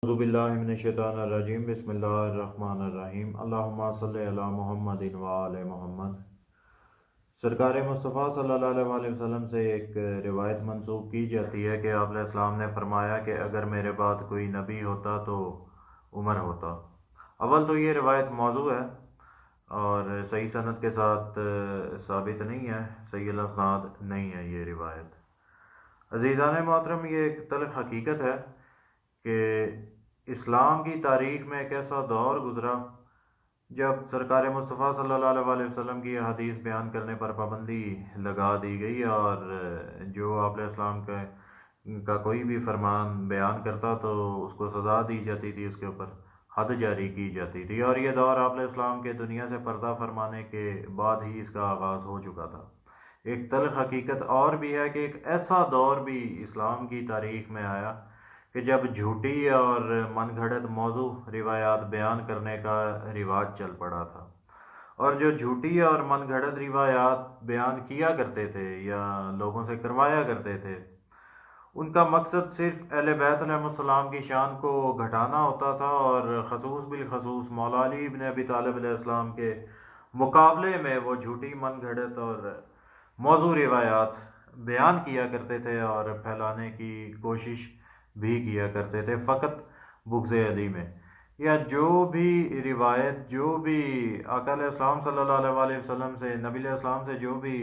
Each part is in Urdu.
اعوذ باللہ من الشیطان الرجیم بسم اللہ الرحمن الرحیم اللہم صلی علی محمد و آل محمد۔ سرکار مصطفیٰ صلی اللہ علیہ وسلم سے ایک روایت منسوب کی جاتی ہے کہ آپ علیہ السلام نے فرمایا کہ اگر میرے بعد کوئی نبی ہوتا تو عمر ہوتا۔ اول تو یہ روایت موضوع ہے اور صحیح سند کے ساتھ ثابت نہیں ہے، صحیح الاسناد نہیں ہے یہ روایت۔ عزیزان محترم، یہ ایک تلخ حقیقت ہے کہ اسلام کی تاریخ میں ایک ایسا دور گزرا جب سرکار مصطفیٰ صلی اللہ علیہ وسلم کی حدیث بیان کرنے پر پابندی لگا دی گئی، اور جو آپ علیہ السلام کا کوئی بھی فرمان بیان کرتا تو اس کو سزا دی جاتی تھی، اس کے اوپر حد جاری کی جاتی تھی، اور یہ دور آپ علیہ السلام کے دنیا سے پردہ فرمانے کے بعد ہی اس کا آغاز ہو چکا تھا۔ ایک تلخ حقیقت اور بھی ہے کہ ایک ایسا دور بھی اسلام کی تاریخ میں آیا کہ جب جھوٹی اور من گھڑت موضوع روایات بیان کرنے کا رواج چل پڑا تھا، اور جو جھوٹی اور من گھڑت روایات بیان کیا کرتے تھے یا لوگوں سے کروایا کرتے تھے، ان کا مقصد صرف اہل بیت علیہ السلام کی شان کو گھٹانا ہوتا تھا، اور خصوص بالخصوص مولا علی بن ابی طالب علیہ السلام کے مقابلے میں وہ جھوٹی من گھڑت اور موضوع روایات بیان کیا کرتے تھے اور پھیلانے کی کوشش بھی کیا کرتے تھے، فقط بغض علی میں، یا جو بھی روایت، جو بھی آقا علیہ السلام صلی اللہ علیہ وسلم سے، نبی علیہ السلام سے جو بھی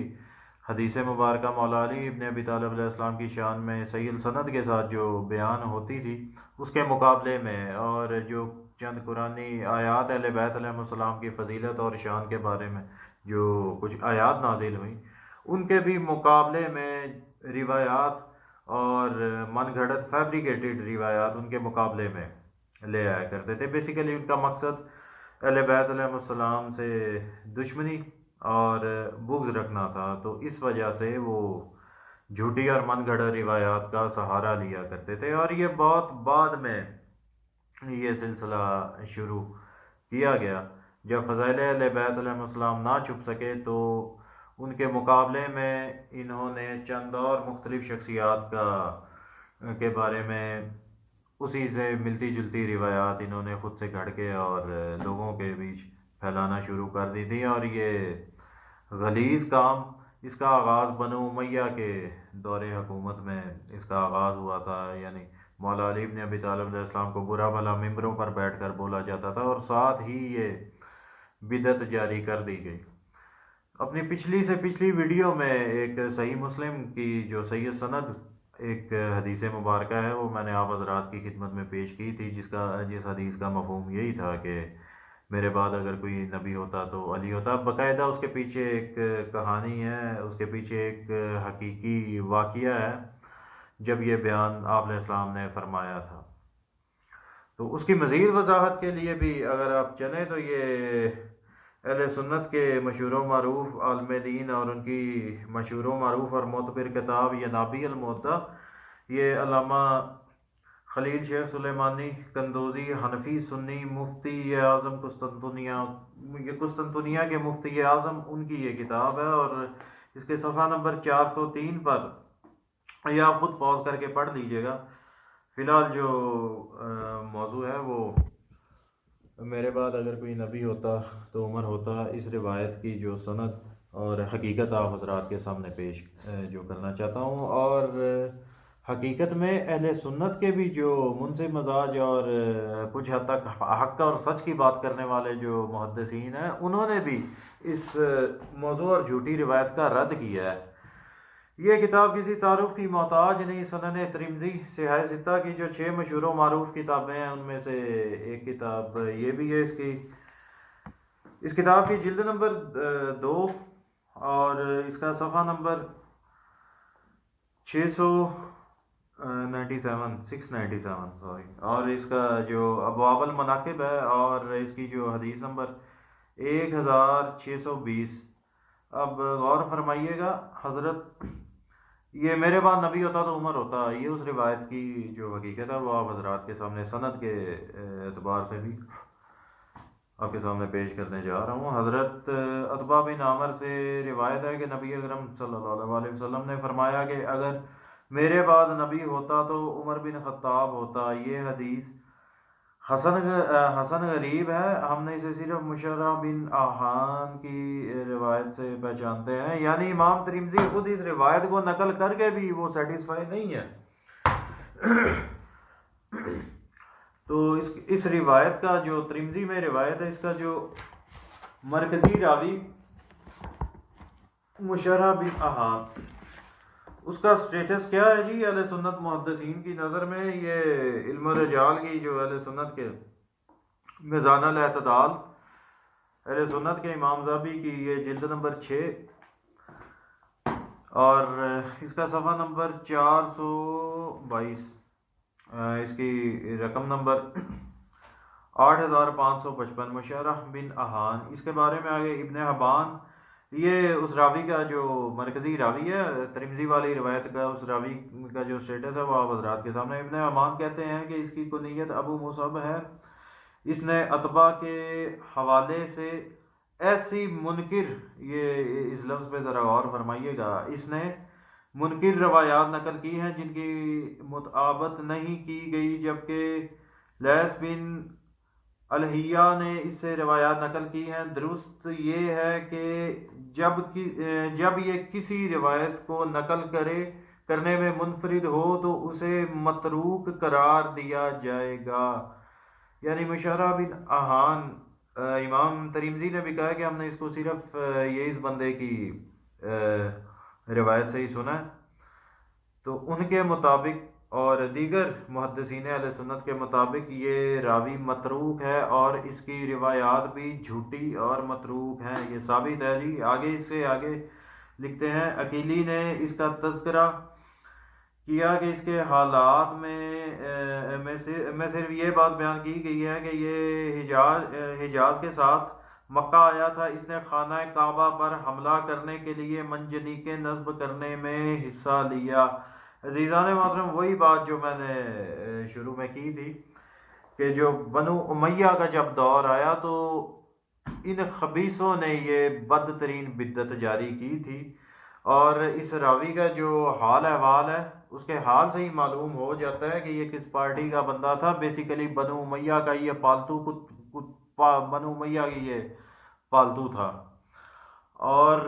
حدیث مبارکہ مولا علی ابن ابی طالب علیہ السلام کی شان میں صحیح السند کے ساتھ جو بیان ہوتی تھی، اس کے مقابلے میں، اور جو چند قرآنی آیات اہل بیت علیہ السلام کی فضیلت اور شان کے بارے میں جو کچھ آیات نازل ہوئیں، ان کے بھی مقابلے میں روایات اور من گھڑت فیبریکیٹڈ روایات ان کے مقابلے میں لے آیا کرتے تھے۔ بیسیکلی ان کا مقصد اہل بیت علیہ السلام سے دشمنی اور بغض رکھنا تھا، تو اس وجہ سے وہ جھوٹی اور من گھڑت روایات کا سہارا لیا کرتے تھے، اور یہ بہت بعد میں یہ سلسلہ شروع کیا گیا جب فضائل اہل بیت علیہ السلام نہ چھپ سکے، تو ان کے مقابلے میں انہوں نے چند اور مختلف شخصیات کے بارے میں اسی سے ملتی جلتی روایات انہوں نے خود سے گھڑ کے اور لوگوں کے بیچ پھیلانا شروع کر دی تھی، اور یہ غلیظ کام، اس کا آغاز بنو امیہ کے دور حکومت میں اس کا آغاز ہوا تھا، یعنی مولا علی بن ابی طالب علیہ السلام کو برا بھلا ممبروں پر بیٹھ کر بولا جاتا تھا، اور ساتھ ہی یہ بدعت جاری کر دی گئی۔ اپنی پچھلی سے پچھلی ویڈیو میں ایک صحیح مسلم کی جو صحیح سند ایک حدیث مبارکہ ہے، وہ میں نے آپ حضرات کی خدمت میں پیش کی تھی، جس حدیث کا مفہوم یہی تھا کہ میرے بعد اگر کوئی نبی ہوتا تو علی ہوتا۔ باقاعدہ اس کے پیچھے ایک کہانی ہے، اس کے پیچھے ایک حقیقی واقعہ ہے جب یہ بیان آپ علیہ السلام نے فرمایا تھا۔ تو اس کی مزید وضاحت کے لیے بھی اگر آپ چلیں تو یہ اہل سنت کے مشہور و معروف عالم دین اور ان کی مشہور و معروف اور معتبر کتاب ینابی المعطا، یہ علامہ خلیل شیخ سلیمانی قندوزی حنفی سنی مفتی اعظم قسطنطنیہ کے مفتی اعظم، ان کی یہ کتاب ہے، اور اس کے صفحہ نمبر 403 پر یہ آپ خود پاز کر کے پڑھ لیجئے گا۔ فی الحال جو موضوع ہے وہ میرے بعد اگر کوئی نبی ہوتا تو عمر ہوتا، اس روایت کی جو سند اور حقیقت آپ حضرات کے سامنے پیش جو کرنا چاہتا ہوں، اور حقیقت میں اہل سنت کے بھی جو منصف مزاج اور کچھ حد تک حق اور سچ کی بات کرنے والے جو محدثین ہیں، انہوں نے بھی اس موضوع اور جھوٹی روایت کا رد کیا ہے۔ یہ کتاب کسی تعارف کی محتاج نہیں۔ سنن ترمذی، صحیح ستہ کی جو 6 مشہور و معروف کتابیں ہیں، ان میں سے ایک کتاب یہ بھی ہے۔ اس کتاب کی جلد نمبر 2 اور اس کا صفحہ نمبر 697 اور اس کا جو ابواب المناقب ہے، اور اس کی جو حدیث نمبر 1620۔ اب غور فرمائیے گا، حضرت یہ میرے بعد نبی ہوتا تو عمر ہوتا، یہ اس روایت کی جو حقیقت ہے وہ آپ حضرات کے سامنے سند کے اعتبار سے بھی آپ کے سامنے پیش کرنے جا رہا ہوں۔ حضرت عتبہ بن عامر سے روایت ہے کہ نبی اکرم صلی اللہ علیہ وسلم نے فرمایا کہ اگر میرے بعد نبی ہوتا تو عمر بن خطاب ہوتا۔ یہ حدیث حسن غریب ہے، ہم نے اسے صرف مشرح بن آہان کی روایت سے پہچانتے ہیں، یعنی امام ترمذی خود اس روایت کو نقل کر کے بھی وہ سیٹسفائی نہیں ہے۔ تو اس روایت کا جو ترمذی میں روایت ہے، اس کا جو مرکزی راوی مشرح بن آہان، اس کا سٹیٹس کیا ہے جی اہل سنت محدثین کی نظر میں؟ یہ علم رجال کی جو اہل سنت کے میزان الاعتدال اہل سنت کے امام ذہبی کی یہ جلد نمبر 6 اور اس کا صفحہ نمبر 422، اس کی رقم نمبر 8555، مشرح بن آہان۔ اس کے بارے میں آگے ابن حبان، یہ اس راوی کا جو مرکزی راوی ہے ترمذی والی روایت کا، اس راوی کا جو سٹیٹس ہے وہ آپ حضرات کے سامنے۔ ابن حبان کہتے ہیں کہ اس کی کنیت ابو مصعب ہے، اس نے اتباع کے حوالے سے ایسی منکر، یہ اس لفظ پہ ذرا غور فرمائیے گا، اس نے منکر روایات نقل کی ہیں جن کی مطابقت نہیں کی گئی، جبکہ لیث بن الہیہ نے اس سے روایات نقل کی ہیں۔ درست یہ ہے کہ جب یہ کسی روایت کو نقل کرنے میں منفرد ہو تو اسے متروک قرار دیا جائے گا۔ یعنی مشرح بن آہان، امام ترمذی نے بھی کہا کہ ہم نے اس کو صرف یہ اس بندے کی روایت سے ہی سنا ہے، تو ان کے مطابق اور دیگر محدثین اہل سنت کے مطابق یہ راوی متروک ہے اور اس کی روایات بھی جھوٹی اور متروک ہیں، یہ ثابت ہے جی۔ آگے اس سے آگے لکھتے ہیں، عقیلی نے اس کا تذکرہ کیا کہ اس کے حالات میں صرف یہ بات بیان کی گئی ہے کہ یہ حجاز کے ساتھ مکہ آیا تھا، اس نے خانہ کعبہ پر حملہ کرنے کے لیے منجنیقیں نصب کرنے میں حصہ لیا۔ عزیزان محترم، وہی بات جو میں نے شروع میں کی تھی کہ جو بنو امیہ کا جب دور آیا تو ان خبیثوں نے یہ بدترین بدعت جاری کی تھی، اور اس راوی کا جو حال احوال ہے اس کے حال سے ہی معلوم ہو جاتا ہے کہ یہ کس پارٹی کا بندہ تھا۔ بیسیکلی بنو امیہ کا یہ بنو امیہ کی یہ پالتو تھا۔ اور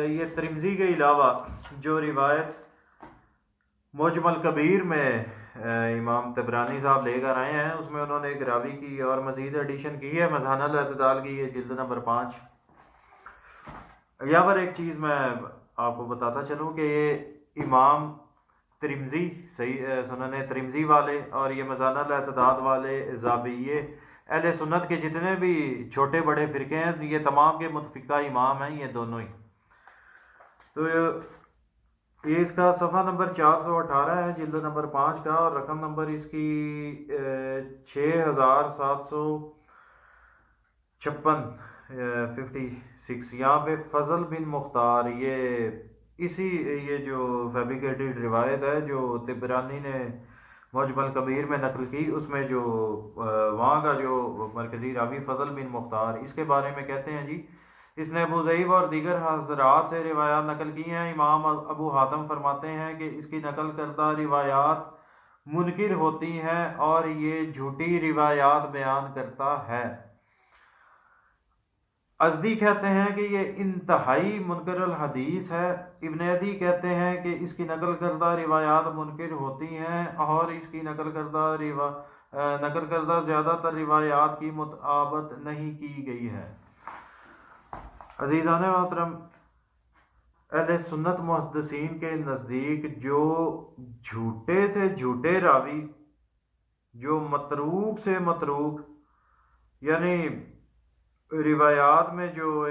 یہ ترمذی کے علاوہ جو روایت معجم کبیر میں امام طبرانی صاحب لے کر آئے ہیں، اس میں انہوں نے ایک راوی کی اور مزید ایڈیشن کی ہے، میزان الاعتدال کی، یہ جلد نمبر 5۔ یہاں پر ایک چیز میں آپ کو بتاتا چلوں کہ یہ امام ترمذی سنن ترمذی والے اور یہ میزان الاعتدال والے ذابیے اہل سنت کے جتنے بھی چھوٹے بڑے فرقے ہیں، یہ تمام کے متفقہ امام ہیں، یہ دونوں ہی۔ تو یہ اس کا صفحہ نمبر 418 ہے جلد نمبر 5 کا، اور رقم نمبر اس کی 6756 یہاں پہ فضل بن مختار، یہ جو فیبریکیٹڈ روایت ہے جو طبرانی نے معجم الکبیر میں نقل کی، اس میں جو وہاں کا جو مرکزی راوی فضل بن مختار، اس کے بارے میں کہتے ہیں جی، اس نے ابو ضعیف اور دیگر حضرات سے روایات نقل کی ہیں۔ امام ابو حاتم فرماتے ہیں کہ اس کی نقل کردہ روایات منکر ہوتی ہیں اور یہ جھوٹی روایات بیان کرتا ہے۔ ازدی کہتے ہیں کہ یہ انتہائی منکر الحدیث ہے۔ ابن عدی کہتے ہیں کہ اس کی نقل کردہ روایات منکر ہوتی ہیں اور اس کی نقل کردہ زیادہ تر روایات کی مطابقت نہیں کی گئی ہے۔ عزیزان محترم، اہل سنت محدثین کے نزدیک جو جھوٹے سے جھوٹے راوی، جو متروک سے متروک، یعنی روایات میں جو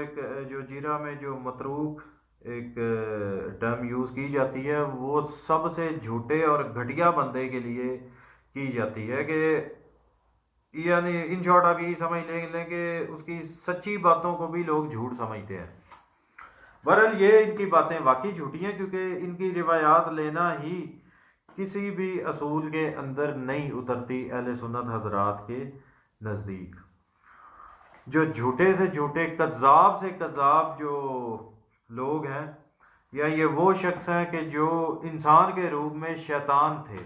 جیرا میں جو متروک ایک ٹرم یوز کی جاتی ہے، وہ سب سے جھوٹے اور گھٹیا بندے کے لیے کی جاتی ہے، کہ یعنی ان شارٹ آپ یہی سمجھ لیں کہ اس کی سچی باتوں کو بھی لوگ جھوٹ سمجھتے ہیں۔ بہرحال یہ ان کی باتیں واقعی جھوٹی ہیں، کیونکہ ان کی روایات لینا ہی کسی بھی اصول کے اندر نہیں اترتی اہل سنت حضرات کے نزدیک۔ جو جھوٹے سے جھوٹے، کذاب سے کذاب جو لوگ ہیں، یا یہ وہ شخص ہیں کہ جو انسان کے روپ میں شیطان تھے،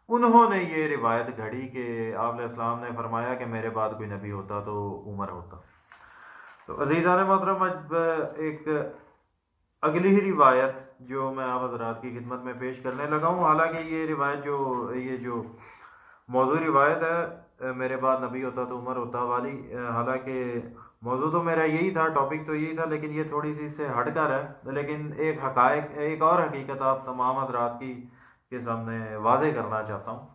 انہوں نے یہ روایت گھڑی کہ آپ علیہ السلام نے فرمایا کہ میرے بعد کوئی نبی ہوتا تو عمر ہوتا۔ تو عزیزان محترم، ایک اگلی ہی روایت جو میں آپ حضرات کی خدمت میں پیش کرنے لگا ہوں، حالانکہ یہ روایت یہ جو موضوع روایت ہے میرے بعد نبی ہوتا تو عمر ہوتا والی، حالانکہ موضوع تو میرا یہی تھا، ٹاپک تو یہی تھا، لیکن یہ تھوڑی سی اس سے ہٹ کر ہے، لیکن ایک اور حقیقت آپ تمام حضرات کے سامنے واضح کرنا چاہتا ہوں۔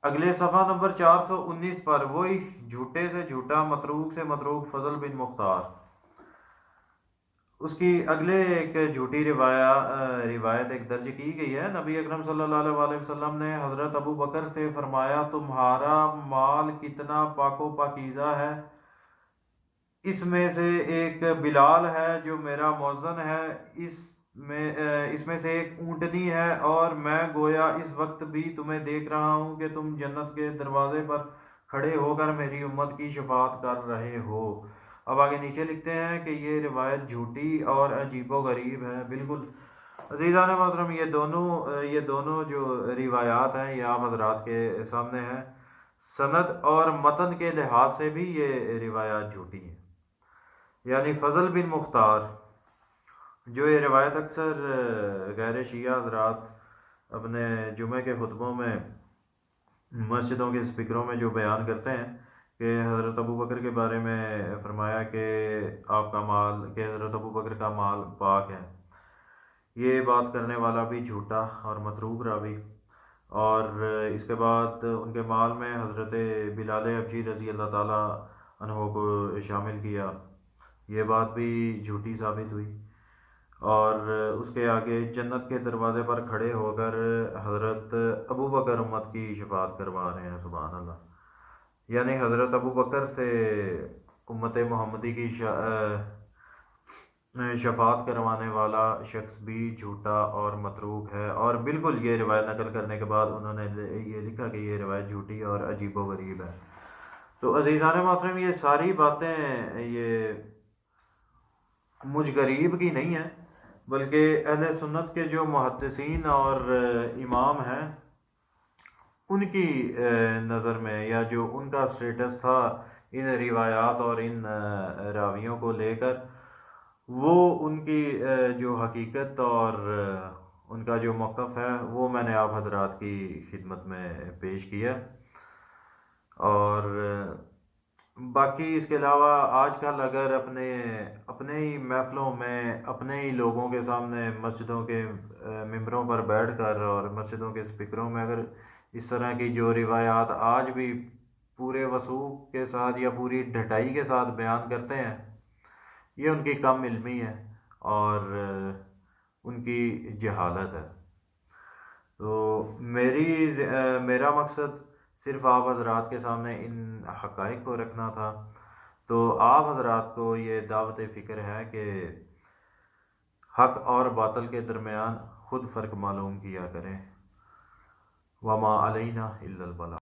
اگلے صفحہ نمبر 419 پر وہی جھوٹے سے جھوٹا، متروک سے متروک فضل بن مختار، اس کی اگلے ایک جھوٹی روایت ایک درج کی گئی ہے۔ نبی اکرم صلی اللہ علیہ وسلم نے حضرت ابو بکر سے فرمایا، تمہارا مال کتنا پاک و پاکیزہ ہے، اس میں سے ایک بلال ہے جو میرا مؤذن ہے، اس میں سے ایک اونٹنی ہے، اور میں گویا اس وقت بھی تمہیں دیکھ رہا ہوں کہ تم جنت کے دروازے پر کھڑے ہو کر میری امت کی شفاعت کر رہے ہو۔ اب آگے نیچے لکھتے ہیں کہ یہ روایت جھوٹی اور عجیب و غریب ہے۔ بالکل عزیزان محترم، یہ دونوں جو روایات ہیں یہ آپ حضرات کے سامنے ہیں، سند اور متن کے لحاظ سے بھی یہ روایات جھوٹی ہیں۔ یعنی فضل بن مختار، جو یہ روایت اکثر غیر شیعہ حضرات اپنے جمعے کے خطبوں میں مسجدوں کے اسپیکروں میں جو بیان کرتے ہیں کہ حضرت ابو بکر کے بارے میں فرمایا کہ حضرت ابو بکر کا مال پاک ہے، یہ بات کرنے والا بھی جھوٹا اور متروک راوی، اور اس کے بعد ان کے مال میں حضرت بلال حبشی رضی اللہ تعالیٰ عنہ کو شامل کیا، یہ بات بھی جھوٹی ثابت ہوئی۔ اور اس کے آگے جنت کے دروازے پر کھڑے ہو کر حضرت ابو بکر امت کی شفاعت کروا رہے ہیں، سبحان اللہ۔ یعنی حضرت ابو بکر سے امت محمدی کی شفاعت کروانے والا شخص بھی جھوٹا اور متروک ہے، اور بالکل یہ روایت نقل کرنے کے بعد انہوں نے یہ لکھا کہ یہ روایت جھوٹی اور عجیب و غریب ہے۔ تو عزیزان محترم، یہ ساری باتیں یہ مجھ غریب کی نہیں ہیں، بلکہ اہل سنت کے جو محدثین اور امام ہیں ان کی نظر میں، یا جو ان کا سٹیٹس تھا ان روایات اور ان راویوں کو لے کر، وہ ان کی جو حقیقت اور ان کا جو موقف ہے وہ میں نے آپ حضرات کی خدمت میں پیش کیا۔ اور باقی اس کے علاوہ آج کل اگر اپنے ہی محفلوں میں اپنے ہی لوگوں کے سامنے مسجدوں کے ممبروں پر بیٹھ کر اور مسجدوں کے اسپیکروں میں اگر اس طرح کی جو روایات آج بھی پورے وثوق کے ساتھ یا پوری ڈھٹائی کے ساتھ بیان کرتے ہیں، یہ ان کی کم علمی ہے اور ان کی جہالت ہے۔ تو میرا مقصد صرف آپ حضرات کے سامنے ان حقائق کو رکھنا تھا۔ تو آپ حضرات کو یہ دعوت فکر ہے کہ حق اور باطل کے درمیان خود فرق معلوم کیا کریں۔ وما علینا الا البلاغ۔